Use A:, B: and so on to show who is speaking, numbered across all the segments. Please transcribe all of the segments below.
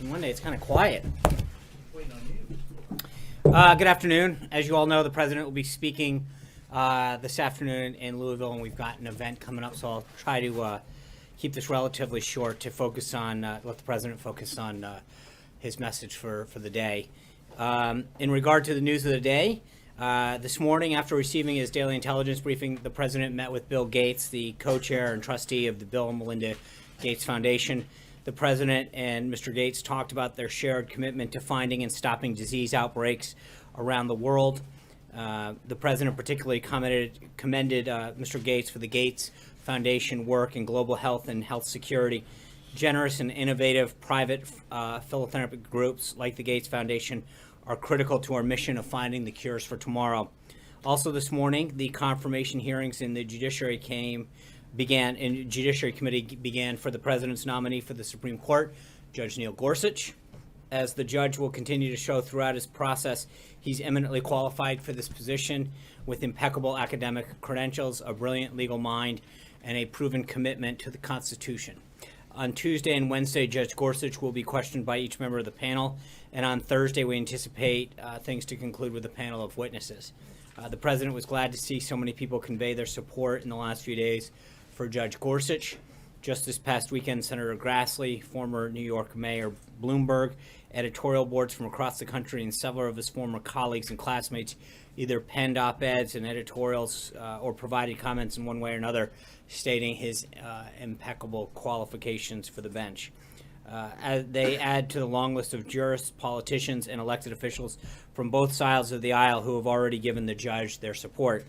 A: Monday, it's kind of quiet. Good afternoon. As you all know, the president will be speaking this afternoon in Louisville, and we've got an event coming up, so I'll try to keep this relatively short to focus on, let the president focus on his message for the day. In regard to the news of the day, this morning, after receiving his daily intelligence briefing, the president met with Bill Gates, the co-chair and trustee of the Bill and Melinda Gates Foundation. The president and Mr. Gates talked about their shared commitment to finding and stopping disease outbreaks around the world. The president particularly commended Mr. Gates for the Gates Foundation work in global health and health security. Generous and innovative private philanthropic groups like the Gates Foundation are critical to our mission of finding the cures for tomorrow. Also this morning, the confirmation hearings in the Judiciary Committee began for the president's nominee for the Supreme Court, Judge Neil Gorsuch. As the judge will continue to show throughout his process, he's eminently qualified for this position with impeccable academic credentials, a brilliant legal mind, and a proven commitment to the Constitution. On Tuesday and Wednesday, Judge Gorsuch will be questioned by each member of the panel, and on Thursday we anticipate things to conclude with a panel of witnesses. The president was glad to see so many people convey their support in the last few days for Judge Gorsuch. Just this past weekend, Senator Grassley, former New York Mayor Bloomberg, editorial boards from across the country, and several of his former colleagues and classmates either penned op-eds and editorials or provided comments in one way or another stating his impeccable qualifications for the bench. As they add to the long list of jurists, politicians, and elected officials from both sides of the aisle who have already given the judge their support.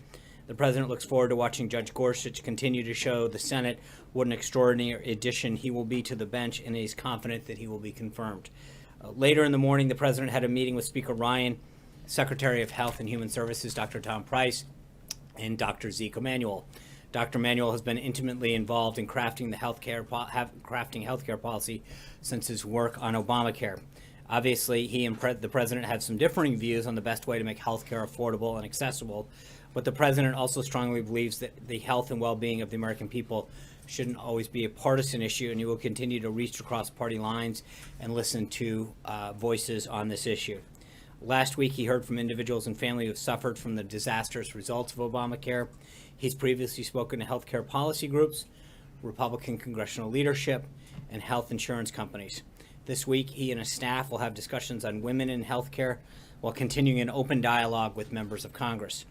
A: The president looks forward to watching Judge Gorsuch continue to show the Senate what an extraordinary addition he will be to the bench, and he's confident that he will be confirmed. Later in the morning, the president had a meeting with Speaker Ryan, Secretary of Health and Human Services, Dr. Tom Price, and Dr. Zeke Emanuel. Dr. Emanuel has been intimately involved in crafting healthcare policy since his work on Obamacare. Obviously, he and the president have some differing views on the best way to make healthcare affordable and accessible, but the president also strongly believes that the health and well-being of the American people shouldn't always be a partisan issue, and he will continue to reach across party lines and listen to voices on this issue. Last week, he heard from individuals and families who have suffered from the disastrous results of Obamacare. He's previously spoken to healthcare policy groups, Republican congressional leadership, and health insurance companies. This week, he and his staff will have discussions on women in healthcare while continuing an open dialogue with members of Congress.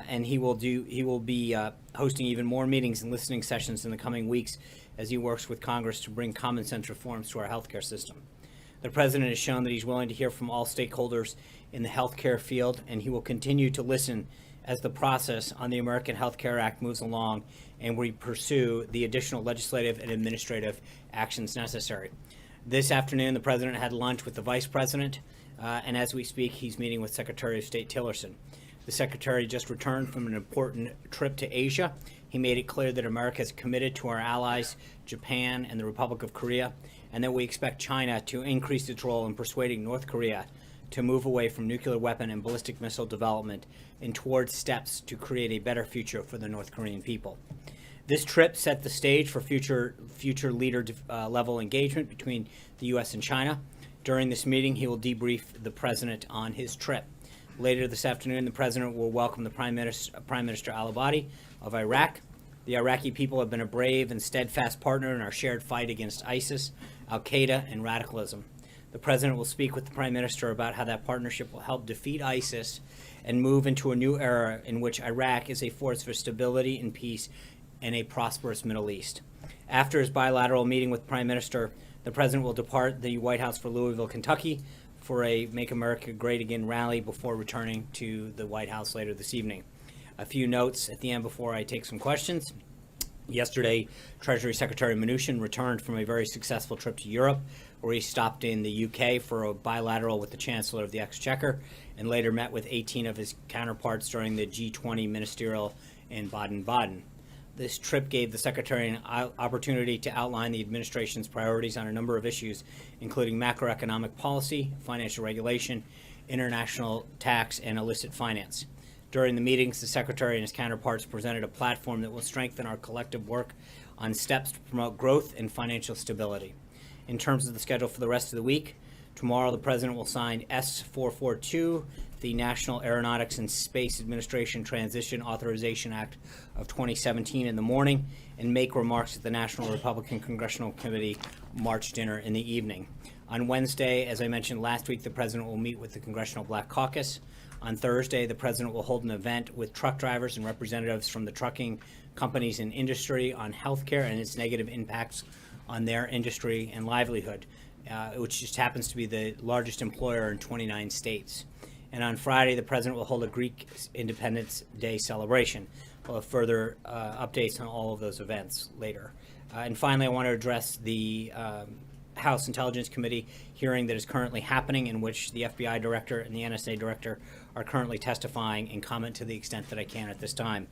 A: And he will be hosting even more meetings and listening sessions in the coming weeks as he works with Congress to bring common sense reforms to our healthcare system. The president has shown that he's willing to hear from all stakeholders in the healthcare field, and he will continue to listen as the process on the American Health Care Act moves along and we pursue the additional legislative and administrative actions necessary. This afternoon, the president had lunch with the vice president, and as we speak, he's meeting with Secretary of State Tillerson. The secretary just returned from an important trip to Asia. He made it clear that America is committed to our allies, Japan and the Republic of Korea, and that we expect China to increase its role in persuading North Korea to move away from nuclear weapon and ballistic missile development and towards steps to create a better future for the North Korean people. This trip set the stage for future leader level engagement between the U.S. and China. During this meeting, he will debrief the president on his trip. Later this afternoon, the president will welcome the Prime Minister al-Abadi of Iraq. The Iraqi people have been a brave and steadfast partner in our shared fight against ISIS, al-Qaeda, and radicalism. The president will speak with the Prime Minister about how that partnership will help defeat ISIS and move into a new era in which Iraq is a force for stability and peace in a prosperous Middle East. After his bilateral meeting with the Prime Minister, the president will depart the White House for Louisville, Kentucky, for a Make America Great Again rally before returning to the White House later this evening. A few notes at the end before I take some questions. Yesterday, Treasury Secretary Mnuchin returned from a very successful trip to Europe, where he stopped in the UK for a bilateral with the Chancellor of the Exchequer and later met with 18 of his counterparts during the G20 ministerial in Baden-Baden. This trip gave the Secretary an opportunity to outline the administration's priorities on a number of issues, including macroeconomic policy, financial regulation, international tax, and illicit finance. During the meetings, the Secretary and his counterparts presented a platform that will strengthen our collective work on steps to promote growth and financial stability. In terms of the schedule for the rest of the week, tomorrow the President will sign S-442, the National Aeronautics and Space Administration Transition Authorization Act of 2017 in the morning, and make remarks at the National Republican Congressional Committee March dinner in the evening. On Wednesday, as I mentioned last week, the President will meet with the Congressional Black Caucus. On Thursday, the President will hold an event with truck drivers and representatives from the trucking companies and industry on healthcare and its negative impacts on their industry and livelihood, which just happens to be the largest employer in 29 states. And on Friday, the President will hold a Greek Independence Day celebration. We'll have further updates on all of those events later. And finally, I want to address the House Intelligence Committee hearing that is currently happening, in which the FBI Director and the NSA Director are currently testifying, and comment to the extent that I can at this time.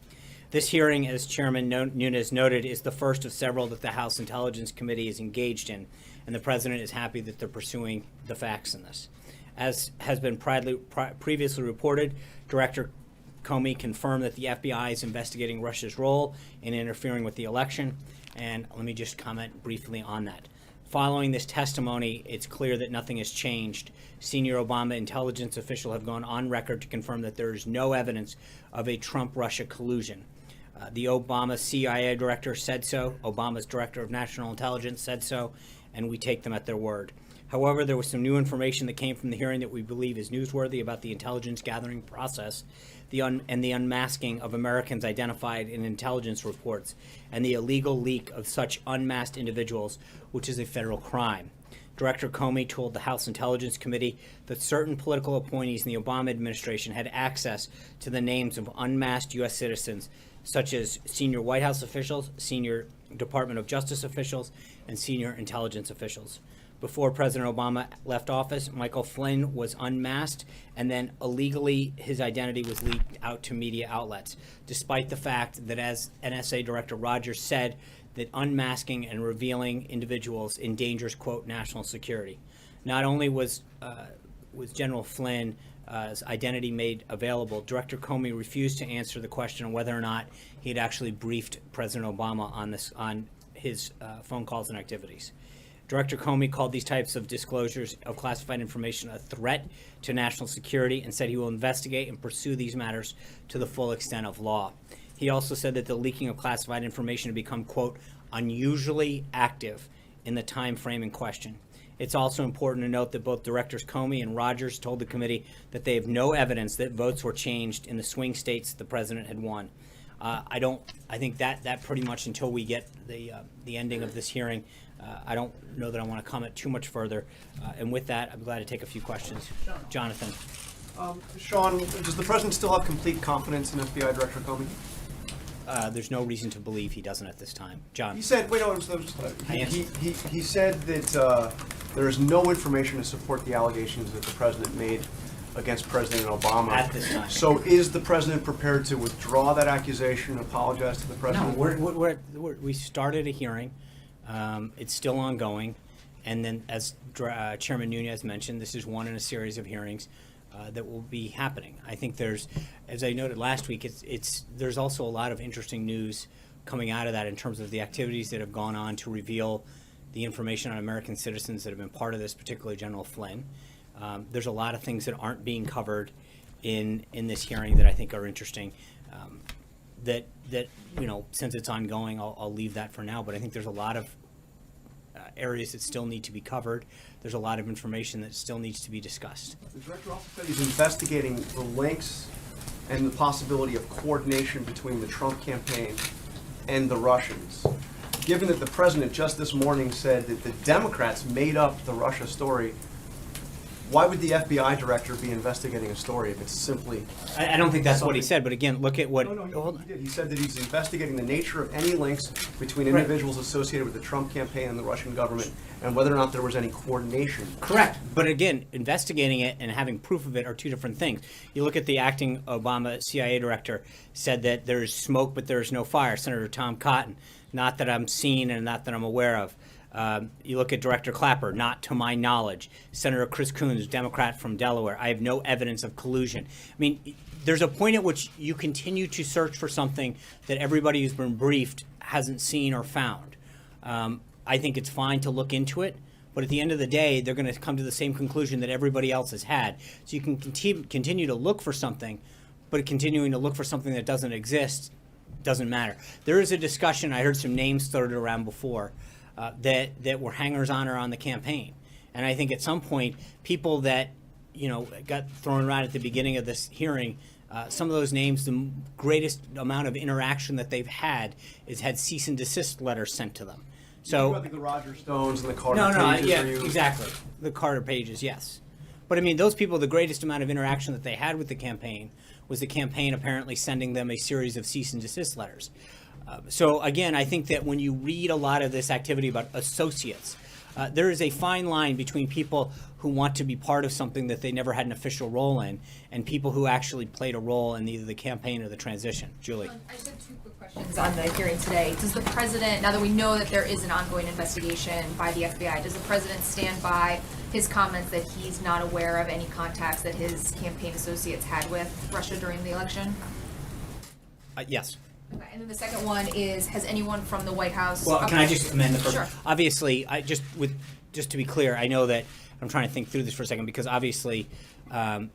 A: This hearing, as Chairman Nunes noted, is the first of several that the House Intelligence Committee is engaged in, and the President is happy that they're pursuing the facts in this. As has been previously reported, Director Comey confirmed that the FBI is investigating Russia's role in interfering with the election, and let me just comment briefly on that. Following this testimony, it's clear that nothing has changed. Senior Obama intelligence officials have gone on record to confirm that there is no evidence of a Trump-Russia collusion. The Obama CIA director said so, Obama's director of national intelligence said so, and we take them at their word. However, there was some new information that came from the hearing that we believe is newsworthy about the intelligence gathering process, and the unmasking of Americans identified in intelligence reports, and the illegal leak of such unmasked individuals, which is a federal crime. Director Comey told the House Intelligence Committee that certain political appointees in the Obama administration had access to the names of unmasked U.S. citizens, such as senior White House officials, senior Department of Justice officials, and senior intelligence officials. Before President Obama left office, Michael Flynn was unmasked, and then illegally his identity was leaked out to media outlets, despite the fact that, as NSA Director Rogers said, that unmasking and revealing individuals endangers, quote, national security. Not only was General Flynn's identity made available, Director Comey refused to answer the question on whether or not he had actually briefed President Obama on his phone calls and activities. Director Comey called these types of disclosures of classified information a threat to national security, and said he will investigate and pursue these matters to the full extent of law. He also said that the leaking of classified information had become, quote, unusually active in the time frame in question. It's also important to note that both Directors Comey and Rogers told the committee that they have no evidence that votes were changed in the swing states the president had won. I think that pretty much, until we get the ending of this hearing, I don't know that I want to comment too much further. And with that, I'm glad to take a few questions. Jonathan.
B: Sean, does the president still have complete confidence in FBI Director Comey?
A: There's no reason to believe he doesn't at this time. John.
B: He said, wait, no, he said that there is no information to support the allegations that the president made against President Obama
A: at this time.
B: So is the president prepared to withdraw that accusation and apologize to the president?
A: No, we started a hearing. It's still ongoing. And then, as Chairman Nunes mentioned, this is one in a series of hearings that will be happening. I think there's, as I noted last week, there's also a lot of interesting news coming out of that in terms of the activities that have gone on to reveal the information on American citizens that have been part of this, particularly General Flynn. There's a lot of things that aren't being covered in this hearing that I think are interesting. That since it's ongoing, I'll leave that for now. But I think there's a lot of areas that still need to be covered. There's a lot of information that still needs to be discussed.
B: The director also said he's investigating the links and the possibility of coordination between the Trump campaign and the Russians. Given that the president just this morning said that the Democrats made up the Russia story, why would the FBI director be investigating a story if it's simply...
A: I don't think that's what he said, but again, look at what...
B: No, he did. He said that he's investigating the nature of any links between individuals associated with the Trump campaign and the Russian government, and whether or not there was any coordination.
A: Correct. But again, investigating it and having proof of it are two different things. You look at the acting Obama CIA director said that there's smoke, but there's no fire. Senator Tom Cotton, not that I'm seen and not that I'm aware of. You look at Director Clapper, not to my knowledge. Senator Chris Coons, Democrat from Delaware, I have no evidence of collusion. I mean, there's a point at which you continue to search for something that everybody who's been briefed hasn't seen or found. I think it's fine to look into it, but at the end of the day, they're going to come to the same conclusion that everybody else has had. So you can continue to look for something, but continuing to look for something that doesn't exist doesn't matter. There is a discussion, I heard some names floated around before, that were hangers-on on the campaign. And I think at some point, people that, got thrown around at the beginning of this hearing, some of those names, the greatest amount of interaction that they've had is had cease and desist letters sent to them. So
B: Like the Roger Stones and the Carter
A: no,
B: Pages.
A: yeah,
B: are you-
A: exactly. The Carter Pages, yes. But I mean, those people, the greatest amount of interaction that they had with the campaign was the campaign apparently sending them a series of cease and desist letters. So again, I think that when you read a lot of this activity about associates, there is a fine line between people who want to be part of something that they never had an official role in, and people who actually played a role in either the campaign or the transition. Julie.
C: I just have two quick questions on the hearing today. Does the president, now that we know that there is an ongoing investigation by the FBI, does the president stand by his comments that he's not aware of any contacts that his campaign associates had with Russia during the election?
A: Yes.
C: Okay, and then the second one is, has anyone from the White House?
A: Well, can I just amend the first?
C: Sure.
A: Obviously, just to be clear, I know that I'm trying to think through this for a second because obviously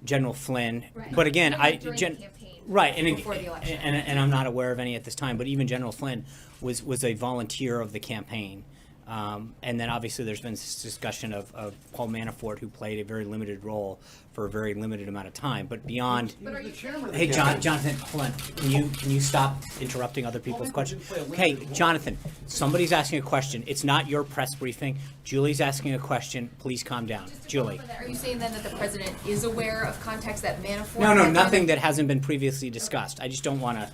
A: General Flynn.
C: Right.
A: But again,
C: During the campaign,
A: right,
C: before the election.
A: and I'm not aware of any at this time. But even General Flynn was a volunteer of the campaign. And then obviously there's been this discussion of Paul Manafort, who played a very limited role for a very limited amount of time. But beyond.
C: But are you
A: Hey, Jonathan, hold on. Can you stop interrupting other people's questions? Okay, Jonathan, somebody's asking a question. It's not your press briefing. Julie's asking a question. Please calm down.
C: Just to
A: Julie.
C: follow up on that, are you saying then that the president is aware of contacts that Manafort?
A: No,
C: had during
A: nothing
C: the-
A: that hasn't been previously discussed. I just don't want to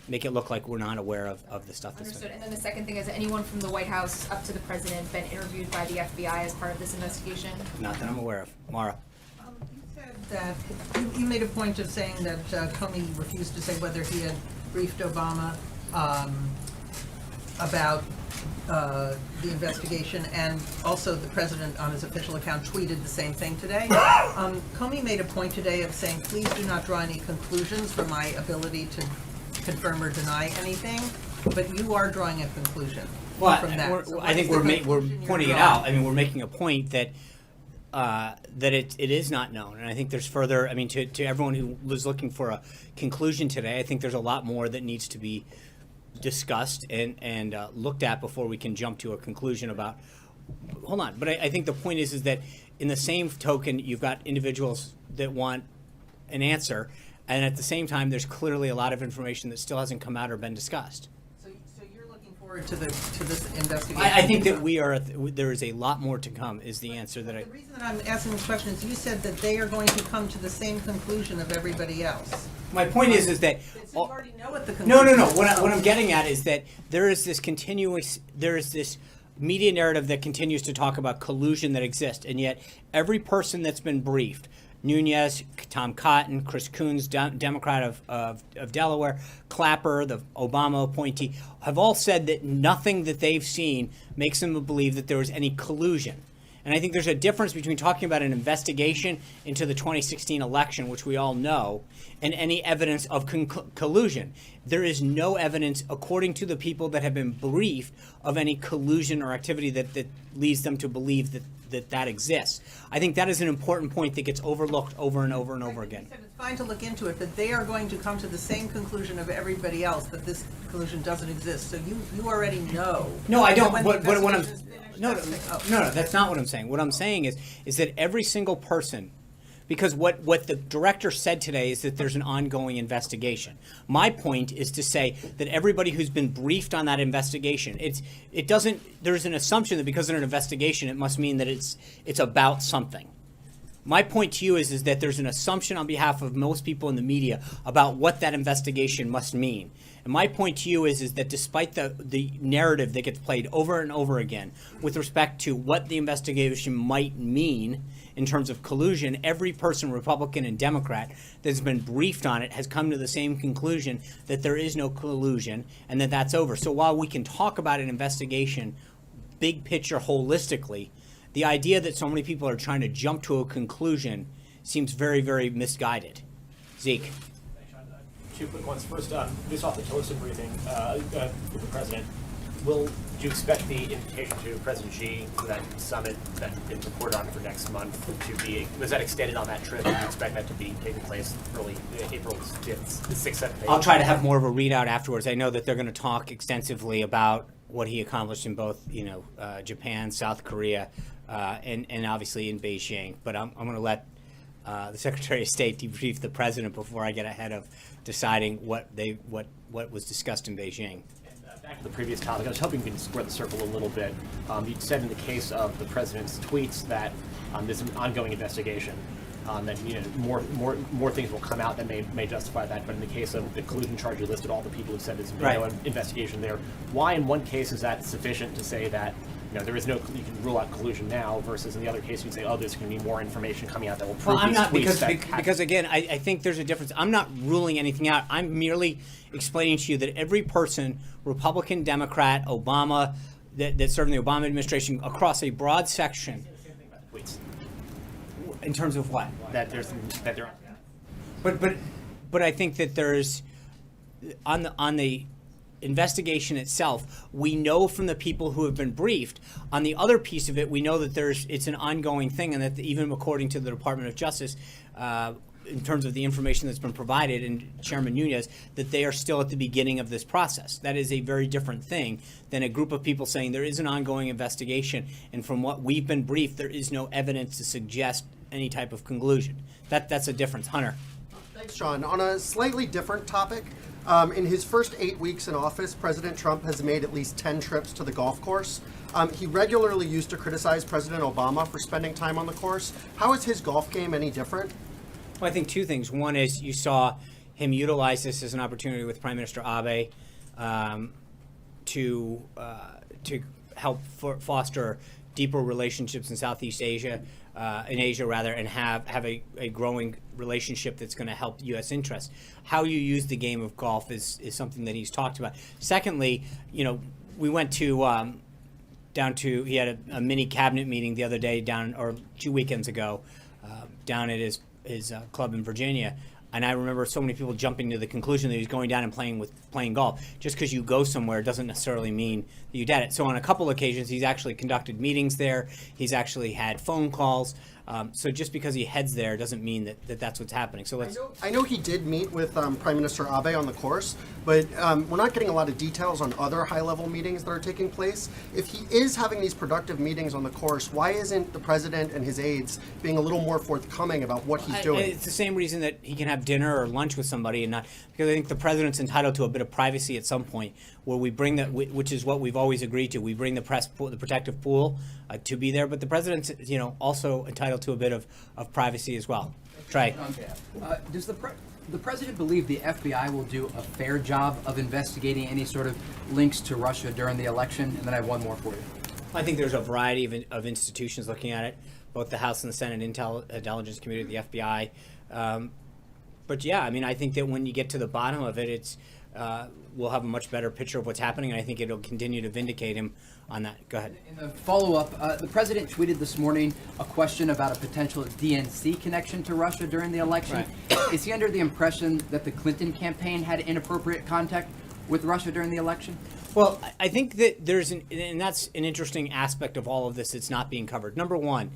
A: make it look like we're not aware of the stuff that's been.
C: Understood. And then the second thing is, anyone from the White House up to the president been interviewed by the FBI as part of this investigation?
A: Not that I'm aware of. Mara.
D: You said that, you made a point of saying that Comey refused to say whether he had briefed Obama about the investigation, and also the president on his official account tweeted the same thing today. Comey made a point today of saying, please do not draw any conclusions from my ability to confirm or deny anything, but you are drawing a conclusion
A: Well,
D: from that. So
A: I
D: what
A: think
D: is
A: we're
D: the conclusion you're
A: pointing it
D: drawing?
A: out. I mean, we're making a point that it is not known, and I think there's further. I mean, to everyone who was looking for a conclusion today, I think there's a lot more that needs to be discussed and looked at before we can jump to a conclusion about. Hold on, but I think the point is that in the same token, you've got individuals that want an answer, and at the same time, there's clearly a lot of information that still hasn't come out or been discussed.
D: So you're looking forward to this investigation?
A: I think that there is a lot more to come. Is the answer that I.
D: The reason that I'm asking this question is you said that they are going to come to the same conclusion of everybody else.
A: My point is that.
D: So you already know what the
A: No.
D: conclusion is.
A: What I'm getting at is that there is this media narrative that continues to talk about collusion that exists, and yet every person that's been briefed, Nunes, Tom Cotton, Chris Coons, Democrat of Delaware, Clapper, the Obama appointee, have all said that nothing that they've seen makes them believe that there was any collusion. And I think there's a difference between talking about an investigation into the 2016 election, which we all know, and any evidence of collusion. There is no evidence, according to the people that have been briefed, of any collusion or activity that leads them to believe that exists. I think that is an important point that gets overlooked over and over and over again.
D: You said it's fine to look into it, but they are going to come to the same conclusion of everybody else, that this collusion doesn't exist. So you already know.
A: No, I don't.
D: When the
A: What I'm
D: investigation's finished,
A: no,
D: that's it.
A: no, that's not what I'm saying. What I'm saying is that every single person, because what the director said today is that there's an ongoing investigation. My point is to say that everybody who's been briefed on that investigation, there's an assumption that because of an investigation, it must mean that it's about something. My point to you is that there's an assumption on behalf of most people in the media about what that investigation must mean. And my point to you is that despite the narrative that gets played over and over again with respect to what the investigation might mean in terms of collusion, every person, Republican and Democrat, that's been briefed on it has come to the same conclusion that there is no collusion and that that's over. So while we can talk about an investigation big picture holistically, the idea that so many people are trying to jump to a conclusion seems very, very misguided. Zeke.
E: Two quick ones. First, based off the Tillerson briefing with the president, Will you expect the invitation to President Xi for that summit that's been reported on for next month to be, was that extended on that trip? Do you expect that to be taking place early April 5th, 6th, 7th?
A: I'll try to have more of a readout afterwards. I know that they're going to talk extensively about what he accomplished in both, Japan, South Korea, and obviously in Beijing. But I'm going to let the Secretary of State debrief the president before I get ahead of deciding what was discussed in Beijing.
E: Back to the previous topic, I was hoping you could square the circle a little bit. You said in the case of the president's tweets that there's an ongoing investigation, that more things will come out that may justify that. But in the case of the collusion charge, you listed all the people who said there's been no investigation there. Why, in one case, is that sufficient to say that there is no, you can rule out collusion now, versus in the other case you can say, oh, there's going to be more information coming out that will prove these tweets
A: because again, I think there's a difference. I'm not ruling anything out. I'm merely explaining to you that every person, Republican, Democrat, Obama, that served in the Obama administration across a broad section.
E: tweets.
A: In terms of what?
E: That there are.
A: But I think that there's on the investigation itself, we know from the people who have been briefed. On the other piece of it, we know that it's an ongoing thing, and that even according to the Department of Justice, in terms of the information that's been provided, and Chairman Nunes, that they are still at the beginning of this process. That is a very different thing than a group of people saying there is an ongoing investigation, and from what we've been briefed, there is no evidence to suggest any type of conclusion. That's a difference. Hunter.
F: Thanks, Sean. On a slightly different topic, in his first 8 weeks in office, President Trump has made at least 10 trips to the golf course. He regularly used to criticize President Obama for spending time on the course. How is his golf game any different?
A: Well, I think two things. One is you saw him utilize this as an opportunity with Prime Minister Abe to help foster deeper relationships in Southeast Asia, and have a growing relationship that's going to help U.S. interests. How you use the game of golf is something that he's talked about. Secondly, we went to he had a mini cabinet meeting the other day or 2 weekends ago down at his club in Virginia. And I remember so many people jumping to the conclusion that he's going down and playing golf. Just because you go somewhere doesn't necessarily mean that you did it. So on a couple occasions, he's actually conducted meetings there. He's actually had phone calls. So just because he heads there doesn't mean that's what's happening. So
F: I know he did meet with Prime Minister Abe on the course, but we're not getting a lot of details on other high-level meetings that are taking place. If he is having these productive meetings on the course, why isn't the president and his aides being a little more forthcoming about what he's doing?
A: It's the same reason that he can have dinner or lunch with somebody, and not because I think the president's entitled to a bit of privacy at some point, where we bring that, which is what we've always agreed to. We bring the protective pool to be there, but the president's also entitled to a bit of privacy as well. Trey.
G: Does the president believe the FBI will do a fair job of investigating any sort of links to Russia during the election? And then I have one more for you.
A: I think there's a variety of institutions looking at it, both the House and the Senate Intelligence Committee, the FBI. But yeah, I think that when you get to the bottom of it, we'll have a much better picture of what's happening, and I think it'll continue to vindicate him on that. Go ahead.
G: In the follow-up, the president tweeted this morning a question about a potential DNC connection to Russia during the election. Right. Is he under the impression that the Clinton campaign had inappropriate contact with Russia during the election?
A: Well, I think that and that's an interesting aspect of all of this that's not being covered. Number one,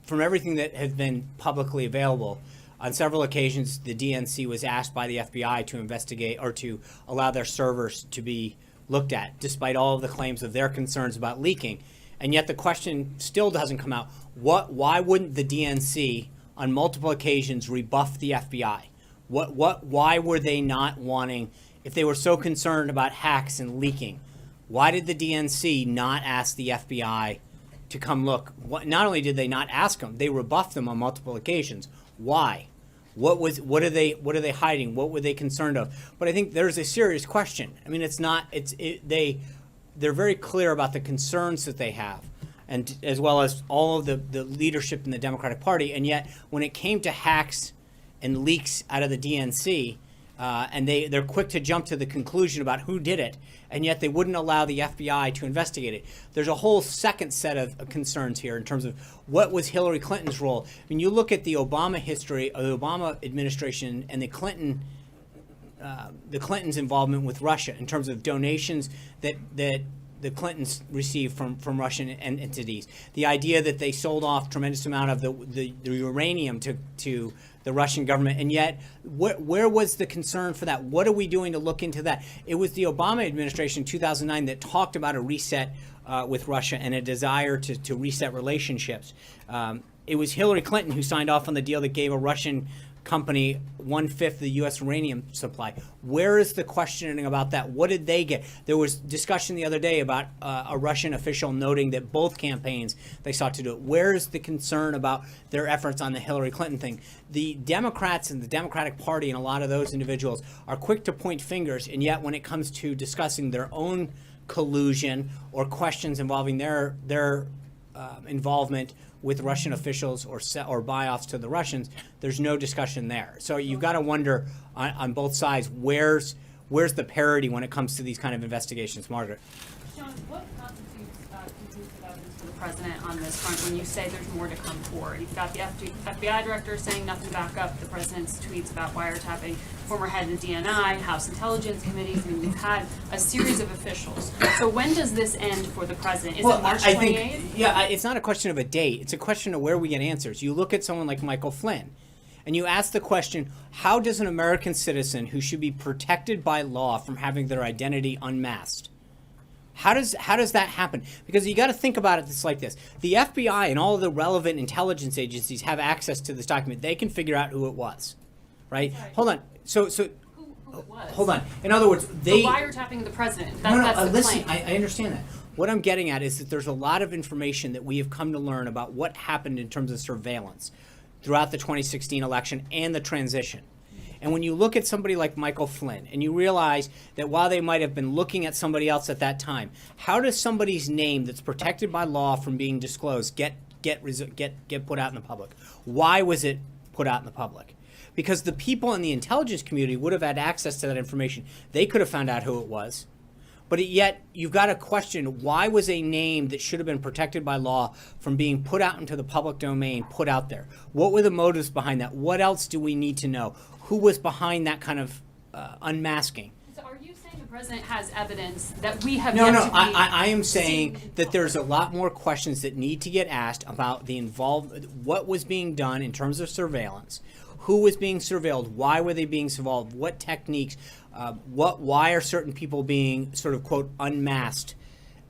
A: from everything that has been publicly available, on several occasions, the DNC was asked by the FBI to investigate or to allow their servers to be looked at, despite all of the claims of their concerns about leaking. And yet the question still doesn't come out. Why wouldn't the DNC on multiple occasions rebuff the FBI? Why were they not wanting, if they were so concerned about hacks and leaking, why did the DNC not ask the FBI to come look? Not only did they not ask them, they rebuffed them on multiple occasions. Why? What are they hiding? What were they concerned of? But I think there's a serious question. They're very clear about the concerns that they have, and as well as all of the leadership in the Democratic Party. And yet, when it came to hacks and leaks out of the DNC, and they're quick to jump to the conclusion about who did it, and yet they wouldn't allow the FBI to investigate it. There's a whole second set of concerns here in terms of what was Hillary Clinton's role. When you look at the Obama history, the Obama administration, and the Clintons' involvement with Russia in terms of donations that the Clintons received from Russian entities. The idea that they sold off tremendous amount of the uranium to the Russian government, and yet where was the concern for that? What are we doing to look into that? It was the Obama administration in 2009 that talked about a reset with Russia and a desire to reset relationships. It was Hillary Clinton who signed off on the deal that gave a Russian company 1/5 of the U.S. uranium supply. Where is the questioning about that? What did they get? There was discussion the other day about a Russian official noting that both campaigns they sought to do it. Where is the concern about their efforts on the Hillary Clinton thing? The Democrats and the Democratic Party and a lot of those individuals are quick to point fingers, and yet when it comes to discussing their own collusion or questions involving their involvement with Russian officials or buy-offs to the Russians, there's no discussion there. So you've got to wonder on both sides, where's the parity when it comes to these kind of investigations? Margaret.
H: John, what constitutes conclusive evidence for the president on this front when you say there's more to come forward? You've got the FBI director saying nothing to back up the president's tweets about wiretapping former head of the DNI, House Intelligence Committees. I mean, we've had a series of officials. So when does this end for the president? Is it March 28th?
A: I think, it's not a question of a date. It's a question of where we get answers. You look at someone like Michael Flynn, and you ask the question, how does an American citizen who should be protected by law from having their identity unmasked, how does that happen? Because you got to think about it like this. The FBI and all of the relevant intelligence agencies have access to this document. They can figure out who it was, right?
H: Sorry.
A: Hold on. So
H: Who it was?
A: hold on. In other words, they...
H: The wiretapping of the president. That's the
A: listen,
H: claim.
A: I understand that. What I'm getting at is that there's a lot of information that we have come to learn about what happened in terms of surveillance throughout the 2016 election and the transition. And when you look at somebody like Michael Flynn and you realize that while they might have been looking at somebody else at that time, how does somebody's name that's protected by law from being disclosed get put out in the public? Why was it put out in the public? Because the people in the intelligence community would have had access to that information. They could have found out who it was. But yet, you've got to question, why was a name that should have been protected by law from being put out into the public domain put out there? What were the motives behind that? What else do we need to know? Who was behind that kind of unmasking?
H: So are you saying the president has evidence that we have
A: No,
H: yet
A: no,
H: to be
A: I am saying
H: seen?
A: that there's a lot more questions that need to get asked about what was being done in terms of surveillance, who was being surveilled, why were they being surveilled, what techniques, why are certain people being sort of, quote, unmasked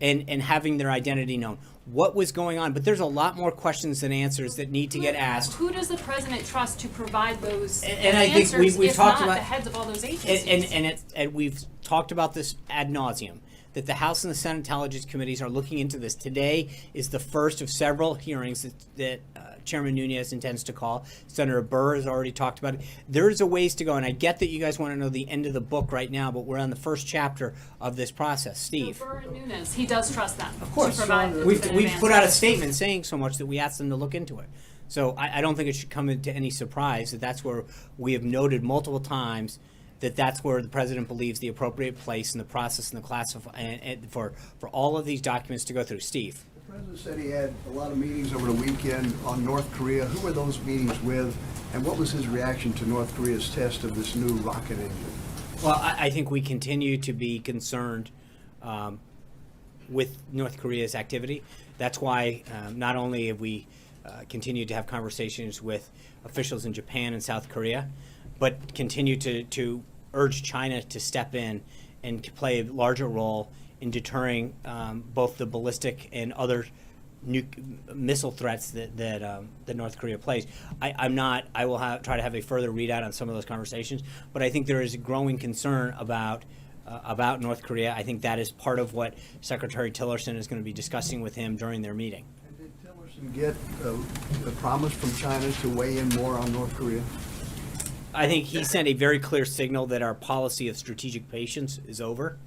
A: and having their identity known? What was going on? But there's a lot more questions than answers that need to get asked.
H: Who does the president trust to provide those
A: And I think
H: answers,
A: we've
H: if
A: talked
H: not
A: about
H: the heads of all those agencies?
A: And we've talked about this ad nauseum, that the House and the Senate Intelligence Committees are looking into this. Today is the first of several hearings that Chairman Nunes intends to call. Senator Burr has already talked about it. There's a ways to go, and I get that you guys want to know the end of the book right now, but we're on the first chapter of this process. Steve.
H: So Burr and Nunes, he does trust them.
A: Of course.
H: To provide
A: We've
H: definitive
A: put out a
H: answers.
A: statement saying so much that we asked them to look into it. So I don't think it should come into any surprise that that's where we have noted multiple times that that's where the president believes the appropriate place in the process and the and for all of these documents to go through. Steve.
I: The president said he had a lot of meetings over the weekend on North Korea. Who were those meetings with, and what was his reaction to North Korea's test of this new rocket engine?
A: Well, I think we continue to be concerned with North Korea's activity. That's why not only have we continued to have conversations with officials in Japan and South Korea, but continue to urge China to step in and to play a larger role in deterring both the ballistic and other missile threats that North Korea plays. I will try to have a further readout on some of those conversations, but I think there is a growing concern about North Korea. I think that is part of what Secretary Tillerson is going to be discussing with him during their meeting.
I: And did Tillerson get a promise from China to weigh in more on North Korea?
A: I think he sent a very clear signal that our policy of strategic patience is over.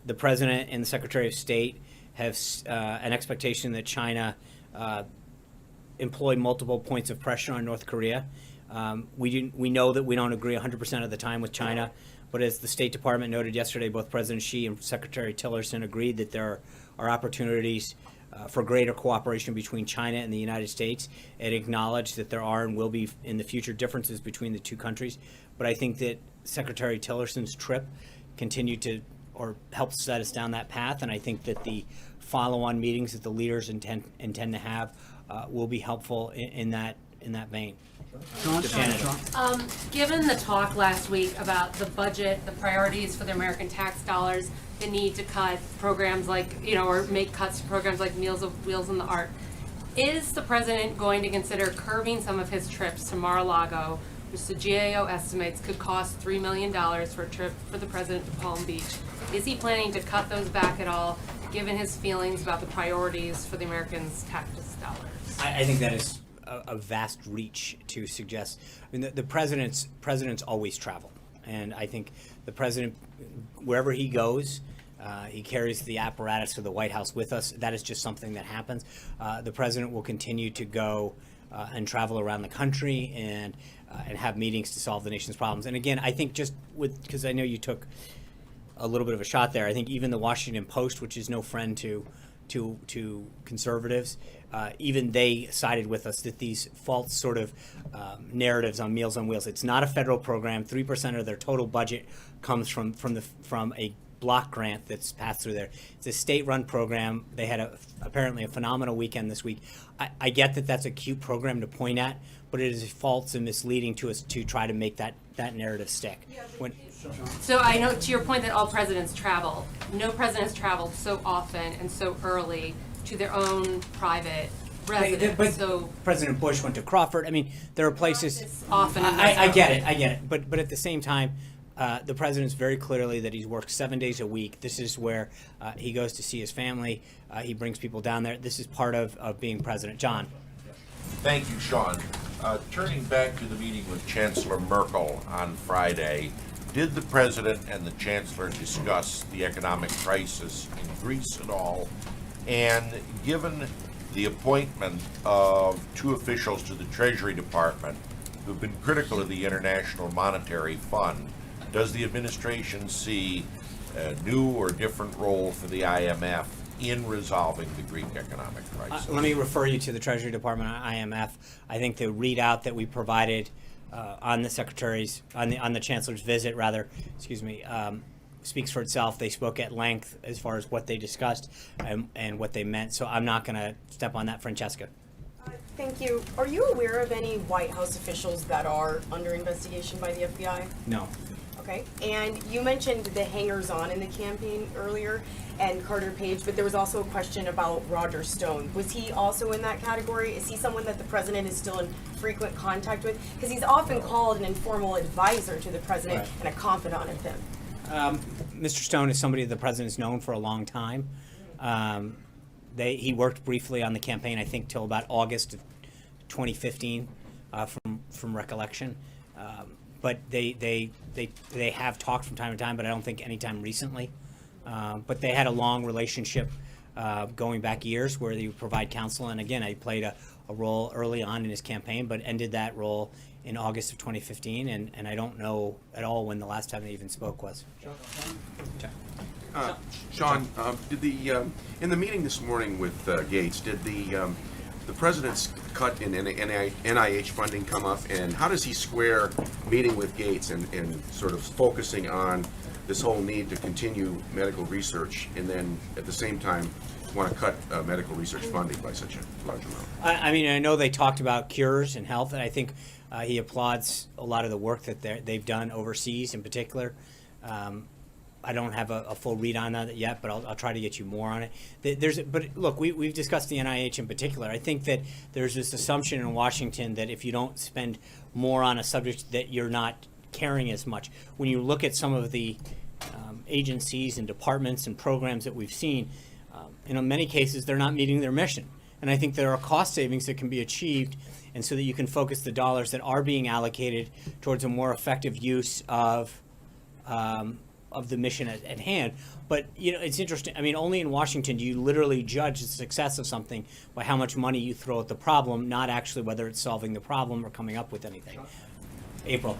A: The President and the Secretary of State have an expectation that China employ multiple points of pressure on North Korea. We know that we don't agree 100% of the time with China, but as the State Department noted yesterday, both President Xi and Secretary Tillerson agreed that there are opportunities for greater cooperation between China and the United States, and acknowledged that there are and will be in the future differences between the two countries. But I think that Secretary Tillerson's trip continued to or help set us down that path. And I think that the follow-on meetings that the leaders intend to have will be helpful in that vein. Shannon.
J: Given the talk last week about the budget, the priorities for the American tax dollars, the need to cut programs like, or make cuts to programs like Wheels on the Ark, is the president going to consider curbing some of his trips to Mar-a-Lago, which the GAO estimates could cost $3 million for a trip for the president to Palm Beach? Is he planning to cut those back at all, given his feelings about the priorities for the Americans' tax dollars?
A: I think that is a vast reach to suggest. I mean, the presidents always travel, and I think the president, wherever he goes, he carries the apparatus of the White House with us. That is just something that happens. The president will continue to go and travel around the country and have meetings to solve the nation's problems. And again, I think just because I know you took a little bit of a shot there, I think even the Washington Post, which is no friend to conservatives, even they sided with us that these false sort of narratives on Meals on Wheels. It's not a federal program. 3% of their total budget comes from a block grant that's passed through there. It's a state-run program. They had apparently a phenomenal weekend this week. I get that that's a cute program to point at, but it is false and misleading to us to try to make that narrative stick.
J: So I know, to your point that all presidents travel, no presidents traveled so often and so early to their own private residence.
A: But
J: So
A: President Bush went to Crawford. I mean, there are places.
J: often.
A: I get it. But at the same time, the president's very clearly that he's worked 7 days a week. This is where he goes to see his family. He brings people down there. This is part of being president. John.
K: Thank you, Sean. Turning back to the meeting with Chancellor Merkel on Friday, did the President and the Chancellor discuss the economic crisis in Greece at all? And given the appointment of two officials to the Treasury Department who've been critical of the International Monetary Fund, does the administration see a new or different role for the IMF in resolving the Greek economic crisis?
A: Let me refer you to the Treasury Department on IMF. I think the readout that we provided on the Secretary's, on the Chancellor's visit, speaks for itself. They spoke at length as far as what they discussed and what they meant. So I'm not going to step on that. Francesca.
L: Thank you. Are you aware of any White House officials that are under investigation by the FBI?
A: No.
L: Okay. And you mentioned the hangers-on in the campaign earlier and Carter Page, but there was also a question about Roger Stone. Was he also in that category? Is he someone that the president is still in frequent contact with? Because he's often called an informal advisor to the president and a confidant of him.
A: Mr. Stone is somebody the president's known for a long time. He worked briefly on the campaign, I think, till about August of 2015, from recollection. But they have talked from time to time, but I don't think any time recently. But they had a long relationship going back years where they would provide counsel. And again, I played a role early on in his campaign, but ended that role in August of 2015. And I don't know at all when the last time they even spoke was.
M: Sean, in the meeting this morning with Gates, did the president's cut in NIH funding come up, and how does he square meeting with Gates and sort of focusing on this whole need to continue medical research, and then at the same time want to cut medical research funding by such a large amount?
A: I mean, I know they talked about cures and health, and I think he applauds a lot of the work that they've done overseas in particular. I don't have a full read on that yet, but I'll try to get you more on it. But look, we've discussed the NIH in particular. I think that there's this assumption in Washington that if you don't spend more on a subject that you're not caring as much. When you look at some of the agencies and departments and programs that we've seen, in many cases they're not meeting their mission. And I think there are cost savings that can be achieved, and so that you can focus the dollars that are being allocated towards a more effective use of the mission at hand. But it's interesting. I mean, only in Washington do you literally judge the success of something by how much money you throw at the problem, not actually whether it's solving the problem or coming up with anything. April.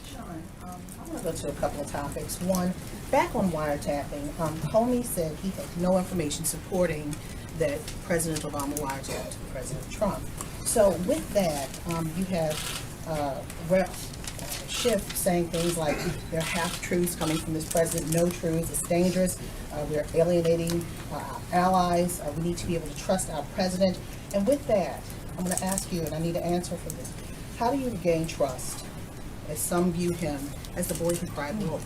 N: Sean, I want to go to a couple of topics. One, back on wiretapping, Comey said he had no information supporting that President Obama wiretapped President Trump. So with that, you have Rep. Schiff saying things like, there are half-truths coming from this president, no truths, it's dangerous, we're alienating our allies, we need to be able to trust our president. And with that, I'm going to ask you, and I need an answer for this, how do you regain trust, as some view him as the boy who cried wolf?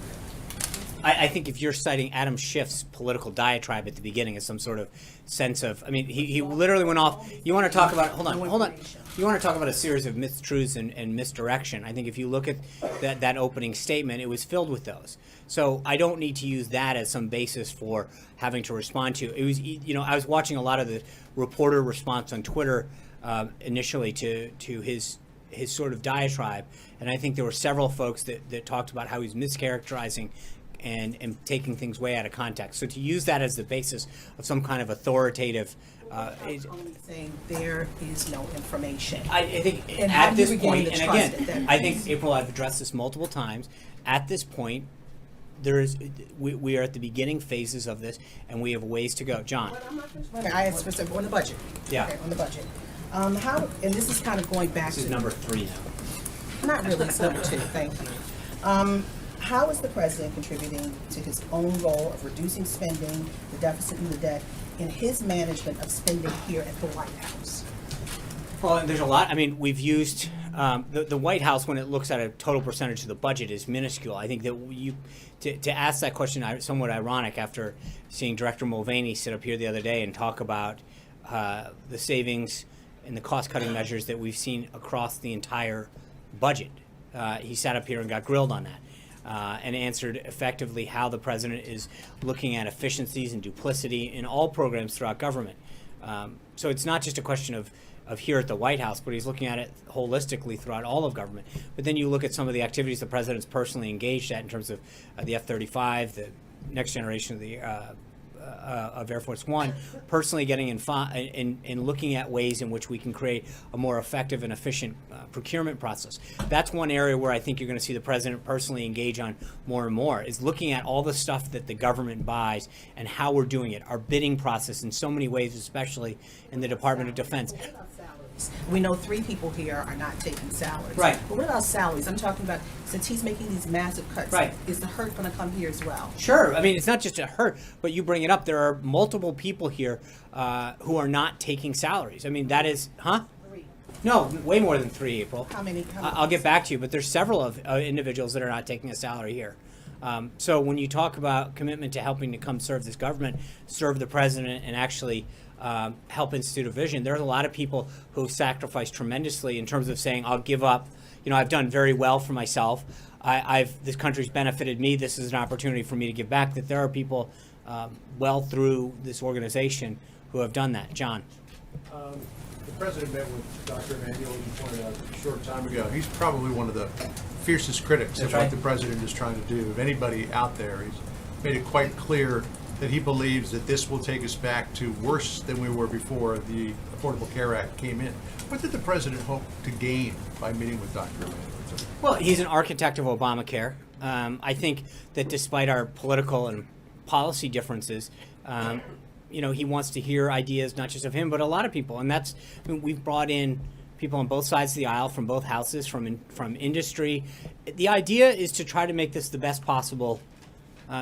A: I think if you're citing Adam Schiff's political diatribe at the beginning as some sort of sense of, I mean, he literally went off. You want to talk about, hold on. You want to talk about a series of mistruths and misdirection. I think if you look at that opening statement, it was filled with those. So I don't need to use that as some basis for having to respond to. It was, I was watching a lot of the reporter response on Twitter initially to his sort of diatribe, and I think there were several folks that talked about how he's mischaracterizing and taking things way out of context. So to use that as the basis of some kind of authoritative,
N: saying there is no information.
A: I think
N: And how
A: at
N: do you
A: this
N: regain
A: point,
N: the
A: and
N: trust
A: again,
N: at that
A: I think
N: point?
A: April, I've addressed this multiple times. At this point, we are at the beginning phases of this, and we have ways to go. John.
N: I asked specific on the budget.
A: Yeah.
N: Okay, on the budget. How, and this is kind of going back
A: This is
N: to.
A: number 3 now.
N: Not really, it's number 2, thank you. How is the president contributing to his own goal of reducing spending, the deficit and the debt, in his management of spending here at the White House?
A: Well, there's a lot. I mean, we've used the White House, when it looks at a total percentage of the budget, is minuscule. I think that to ask that question somewhat ironic after seeing Director Mulvaney sit up here the other day and talk about the savings and the cost-cutting measures that we've seen across the entire budget. He sat up here and got grilled on that. And answered effectively how the president is looking at efficiencies and duplicity in all programs throughout government. So it's not just a question of here at the White House, but he's looking at it holistically throughout all of government. But then you look at some of the activities the president's personally engaged at in terms of the F-35, the next generation of the of Air Force One, personally getting in looking at ways in which we can create a more effective and efficient procurement process. That's one area where I think you're going to see the president personally engage on more and more, is looking at all the stuff that the government buys and how we're doing it, our bidding process in so many ways, especially in the Department of Defense.
N: We know 3 people here are not taking salaries.
A: Right.
N: But what about salaries? I'm talking about, since he's making these massive cuts,
A: Right.
N: is the hurt going to come here as well?
A: Sure. I mean, it's not just a hurt, but you bring it up. There are multiple people here who are not taking salaries. I mean, that is,
N: 3.
A: No, way more than 3, April.
N: How many?
A: I'll get back to you, but there's several of individuals that are not taking a salary here. So when you talk about commitment to helping to come serve this government, serve the president, and actually help institute a vision, there's a lot of people who have sacrificed tremendously in terms of saying, I'll give up. I've done very well for myself. This country's benefited me. This is an opportunity for me to give back. That there are people well through this organization who have done that. John.
O: The president met with Dr. Emanuel, you pointed out a short time ago. He's probably one of the fiercest critics of what the president is trying to do. If anybody out there, he's made it quite clear that he believes that this will take us back to worse than we were before the Affordable Care Act came in. What did the president hope to gain by meeting with Dr. Emanuel?
A: Well, he's an architect of Obamacare. I think that despite our political and policy differences, he wants to hear ideas not just of him, but a lot of people. And we've brought in people on both sides of the aisle, from both houses, from industry. The idea is to try to make this the best possible.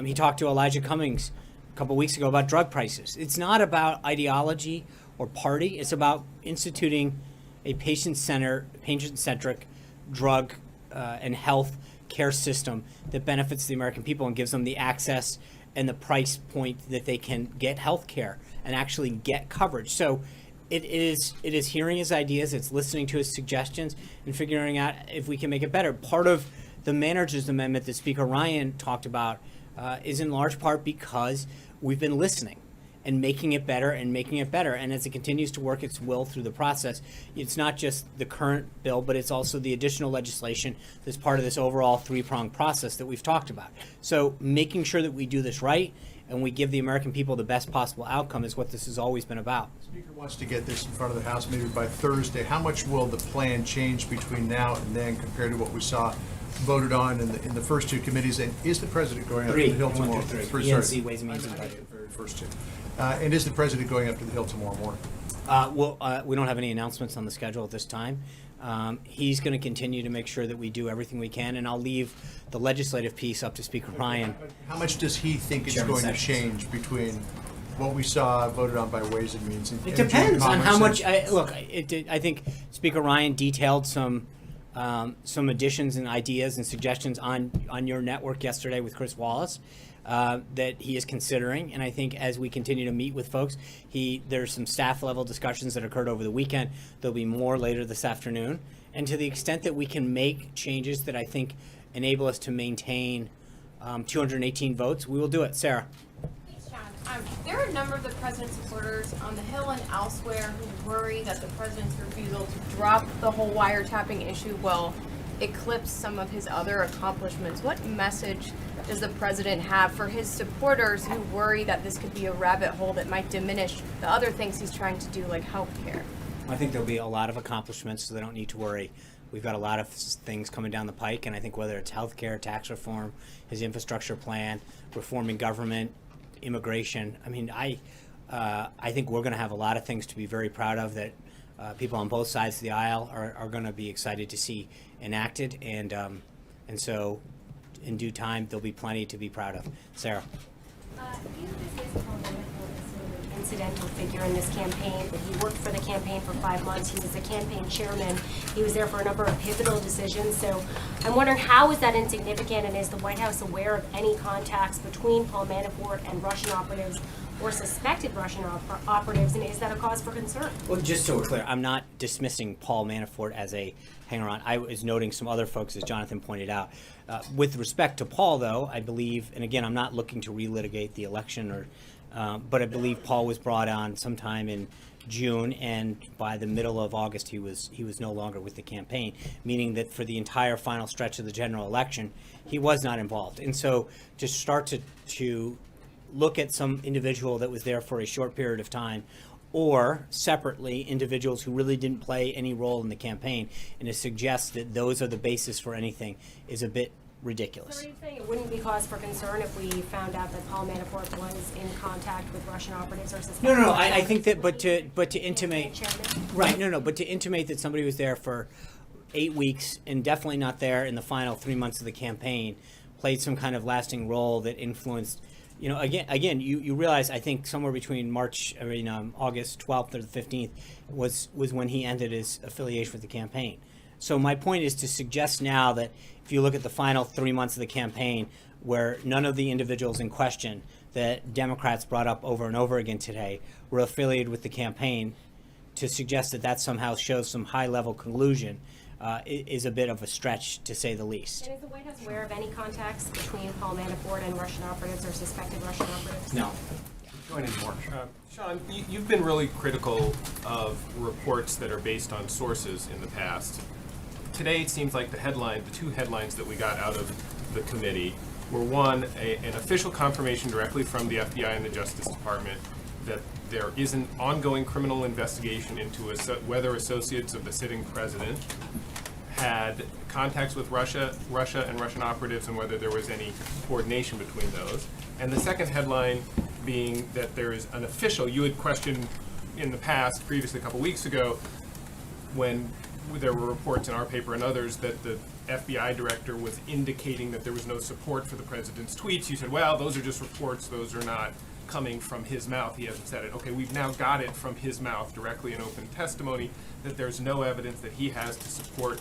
A: He talked to Elijah Cummings a couple weeks ago about drug prices. It's not about ideology or party. It's about instituting a patient-centric drug and health care system that benefits the American people and gives them the access and the price point that they can get health care and actually get coverage. So it is hearing his ideas, it's listening to his suggestions, and figuring out if we can make it better. Part of the manager's amendment that Speaker Ryan talked about is in large part because we've been listening and making it better and making it better. And as it continues to work its will through the process, it's not just the current bill, but it's also the additional legislation that's part of this overall 3-pronged process that we've talked about. So making sure that we do this right and we give the American people the best possible outcome is what this has always been about.
O: The Speaker wants to get this in front of the House maybe by Thursday. How much will the plan change between now and then compared to what we saw voted on in the first 2 committees? And is the president going up to the Hill tomorrow?
A: ENC, Ways and Means and Budget.
O: Very first 2. And is the president going up to the Hill tomorrow morning?
A: We don't have any announcements on the schedule at this time. He's going to continue to make sure that we do everything we can, and I'll leave the legislative piece up to Speaker Ryan.
O: How much does he think it's
A: Chairman
O: going to
A: Sessions.
O: change between what we saw voted on by Ways and Means and
A: It
O: Energy and
A: depends on how
O: Commerce
A: much. I think Speaker Ryan detailed some additions and ideas and suggestions on your network yesterday with Chris Wallace that he is considering. And I think as we continue to meet with folks, there's some staff level discussions that occurred over the weekend. There'll be more later this afternoon. And to the extent that we can make changes that I think enable us to maintain 218 votes, we will do it. Sarah.
C: Thanks, John. There are a number of the president's supporters on the Hill and elsewhere who worry that the president's refusal to drop the whole wiretapping issue will eclipse some of his other accomplishments. What message does the president have for his supporters who worry that this could be a rabbit hole that might diminish the other things he's trying to do, like health care?
A: I think there'll be a lot of accomplishments, so they don't need to worry. We've got a lot of things coming down the pike, and I think whether it's healthcare, tax reform, his infrastructure plan, reforming government, immigration. I mean, I think we're going to have a lot of things to be very proud of that people on both sides of the aisle are going to be excited to see enacted, and so in due time there'll be plenty to be proud of. Sarah.
J: You dismissed Paul Manafort as sort of an incidental figure in this campaign, but he worked for the campaign for 5 months. He was the campaign chairman. He was there for a number of pivotal decisions. So I'm wondering, how is that insignificant, and is the White House aware of any contacts between Paul Manafort and Russian operatives or suspected Russian operatives, and is that a cause for concern?
A: Well, just so we're clear, I'm not dismissing Paul Manafort as a hanger-on. I was noting some other folks, as Jonathan pointed out. With respect to Paul, though, I believe, and again, I'm not looking to relitigate the election, but I believe Paul was brought on sometime in June, and by the middle of August, he was no longer with the campaign, meaning that for the entire final stretch of the general election, he was not involved. And so to start to look at some individual that was there for a short period of time, or separately individuals who really didn't play any role in the campaign, and to suggest that those are the basis for anything is a bit ridiculous.
J: So are you saying it wouldn't be cause for concern if we found out that Paul Manafort was in contact with Russian operatives or suspected?
A: No, I think that, but to intimate, right? No, but to intimate that somebody was there for 8 weeks and definitely not there in the final 3 months of the campaign, played some kind of lasting role that influenced. You know, again, you realize, I think somewhere between August 12th or the 15th was when he ended his affiliation with the campaign. So my point is to suggest now that if you look at the final 3 months of the campaign, where none of the individuals in question that Democrats brought up over and over again today were affiliated with the campaign, to suggest that somehow shows some high-level collusion is a bit of a stretch, to say the least.
J: And is the White House aware of any contacts between Paul Manafort and Russian operatives or suspected Russian operatives?
A: No.
B: Go ahead, Mark.
P: Sean, you've been really critical of reports that are based on sources in the past. Today, it seems like the two headlines that we got out of the committee were, one, an official confirmation directly from the FBI and the Justice Department that there is an ongoing criminal investigation into whether associates of the sitting president had contacts with Russia and Russian operatives, and whether there was any coordination between those. And the second headline being that there is an official, you had questioned in the past, previously a couple weeks ago, when there were reports in our paper and others that the FBI director was indicating that there was no support for the president's tweets. You said, well, those are just reports, those are not coming from his mouth. He hasn't said it. Okay, we've now got it from his mouth directly in open testimony that there's no evidence that he has to support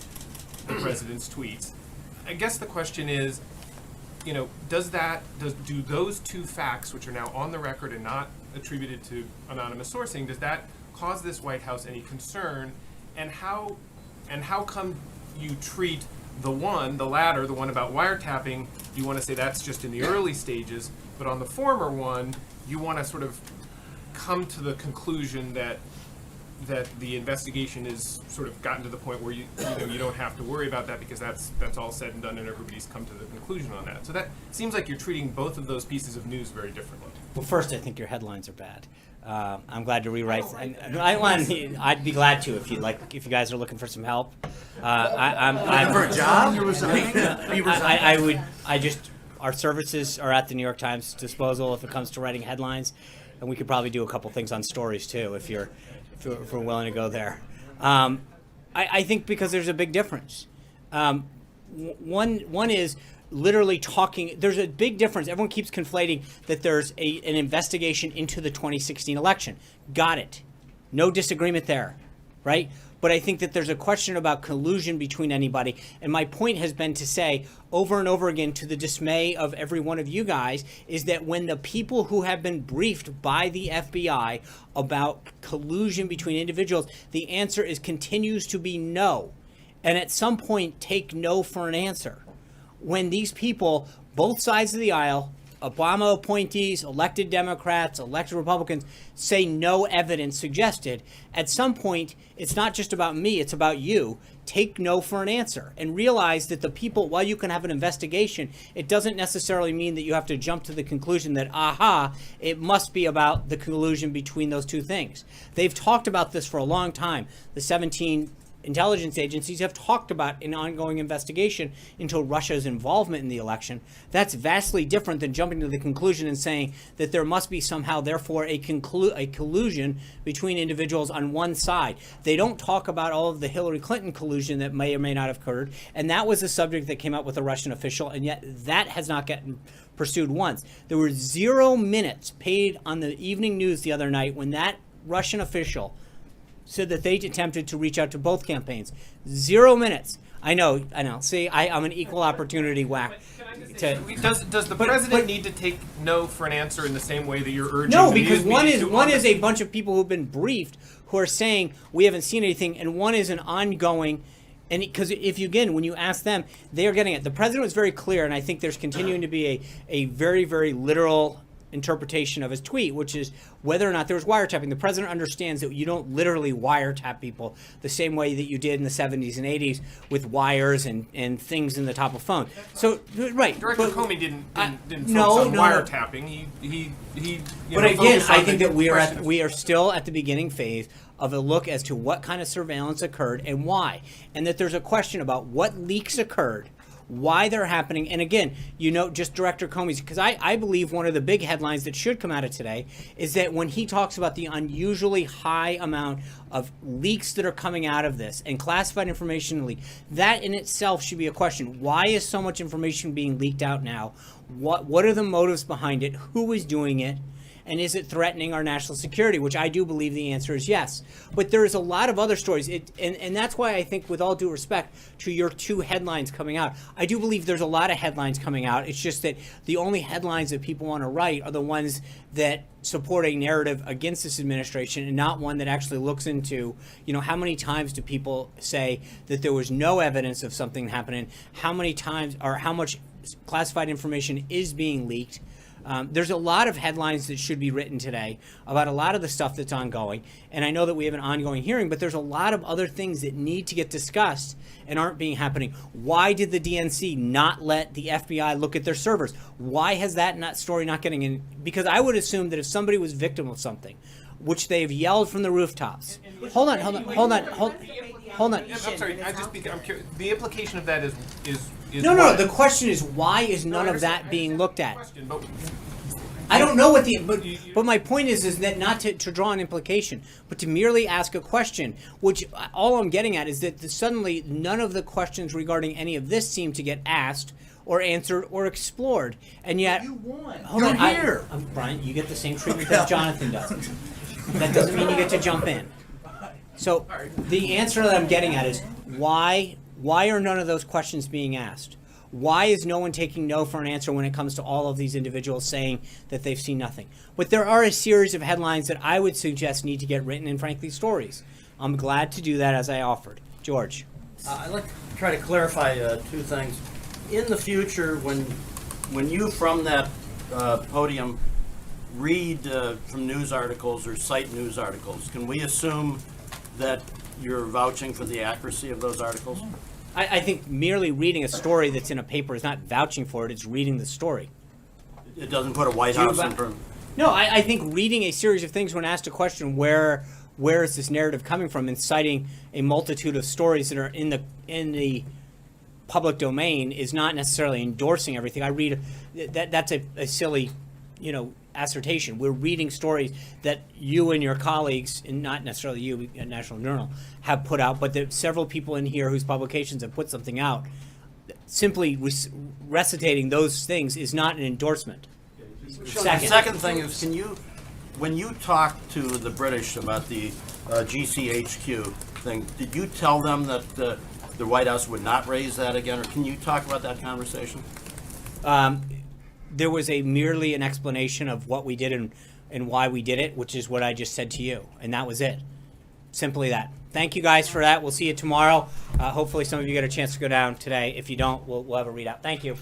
P: the president's tweets. I guess the question is, you know, do those two facts, which are now on the record and not attributed to anonymous sourcing, does that cause this White House any concern? And how come you treat the latter, the one about wiretapping, you want to say that's just in the early stages, but on the former one, you want to sort of come to the conclusion that the investigation is sort of gotten to the point where you don't have to worry about that because that's all said and done and everybody's come to the conclusion on that. So that seems like you're treating both of those pieces of news very differently.
A: Well, first, I think your headlines are bad. I'm glad to rewrite. I'd be glad to if you guys are looking for some help. I'm
B: for a job.
A: Our services are at the New York Times disposal if it comes to writing headlines, and we could probably do a couple things on stories too if you're if we're willing to go there. I think because there's a big difference. One is literally talking. There's a big difference. Everyone keeps conflating that there's an investigation into the 2016 election. Got it. No disagreement there, right? But I think that there's a question about collusion between anybody. And my point has been to say over and over again, to the dismay of every one of you guys, is that when the people who have been briefed by the FBI about collusion between individuals, the answer continues to be no. And at some point, take no for an answer. When these people, both sides of the aisle, Obama appointees, elected Democrats, elected Republicans, say no evidence suggested, at some point, it's not just about me, it's about you. Take no for an answer and realize that the people, while you can have an investigation, it doesn't necessarily mean that you have to jump to the conclusion that, aha, it must be about the collusion between those two things. They've talked about this for a long time. The 17 intelligence agencies have talked about an ongoing investigation into Russia's involvement in the election. That's vastly different than jumping to the conclusion and saying that there must be somehow, therefore, a collusion between individuals on one side. They don't talk about all of the Hillary Clinton collusion that may or may not have occurred, and that was a subject that came up with a Russian official, and yet that has not gotten pursued once. There were 0 minutes paid on the evening news the other night when that Russian official said that they attempted to reach out to both campaigns. 0 minutes. I know. See, I'm an equal opportunity whack.
P: Does the president need to take no for an answer in the same way that you're urging?
A: No, because one is a bunch of people who've been briefed who are saying we haven't seen anything, and one is an ongoing. And because when you ask them, they are getting it. The president was very clear, and I think there's continuing to be a very, very literal interpretation of his tweet, which is whether or not there was wiretapping. The president understands that you don't literally wiretap people the same way that you did in the 70s and 80s with wires and things in the top of phone. So, right.
P: Director Comey didn't focus on wiretapping. He
A: but again, I think that we are still at the beginning phase of a look as to what kind of surveillance occurred and why. And that there's a question about what leaks occurred, why they're happening. And again, just Director Comey's, because I believe one of the big headlines that should come out of today is that when he talks about the unusually high amount of leaks that are coming out of this and classified information leak, that in itself should be a question. Why is so much information being leaked out now? What are the motives behind it? Who is doing it? And is it threatening our national security? Which I do believe the answer is yes. But there is a lot of other stories. And that's why I think, with all due respect to your 2 headlines coming out, I do believe there's a lot of headlines coming out. It's just that the only headlines that people want to write are the ones that support a narrative against this administration and not one that actually looks into, how many times do people say that there was no evidence of something happening? How many times or how much classified information is being leaked? There's a lot of headlines that should be written today about a lot of the stuff that's ongoing. And I know that we have an ongoing hearing, but there's a lot of other things that need to get discussed and aren't happening. Why did the DNC not let the FBI look at their servers? Why has that story not getting in? Because I would assume that if somebody was victim of something, which they've yelled from the rooftops. Hold on.
P: I'm sorry. I'm curious. The implication of that is
A: No. The question is, why is none of that being looked at? I don't know but my point is that not to draw an implication, but to merely ask a question. Which all I'm getting at is that suddenly none of the questions regarding any of this seem to get asked or answered or explored, and yet
N: You won.
A: You're here. Brian, you get the same treatment that Jonathan does. That doesn't mean you get to jump in. So the answer that I'm getting at is why are none of those questions being asked? Why is no one taking no for an answer when it comes to all of these individuals saying that they've seen nothing? But there are a series of headlines that I would suggest need to get written, and frankly, stories. I'm glad to do that, as I offered. George.
Q: I'd like to try to clarify 2 things. In the future, when you from that podium read from news articles or cite news articles, can we assume that you're vouching for the accuracy of those articles?
A: I think merely reading a story that's in a paper is not vouching for it, it's reading the story.
Q: It doesn't put a White House in front.
A: No, I think reading a series of things when asked a question, where is this narrative coming from, and citing a multitude of stories that are in the public domain is not necessarily endorsing everything. I read that's a silly assertion. We're reading stories that you and your colleagues, and not necessarily you at National Journal, have put out, but there are several people in here whose publications have put something out. Simply recitating those things is not an endorsement.
Q: The second thing is, when you talked to the British about the GCHQ thing, did you tell them that the White House would not raise that again, or can you talk about that conversation?
A: There was merely an explanation of what we did and why we did it, which is what I just said to you, and that was it. Simply that. Thank you guys for that. We'll see you tomorrow. Hopefully some of you get a chance to go down today. If you don't, we'll have a readout. Thank you.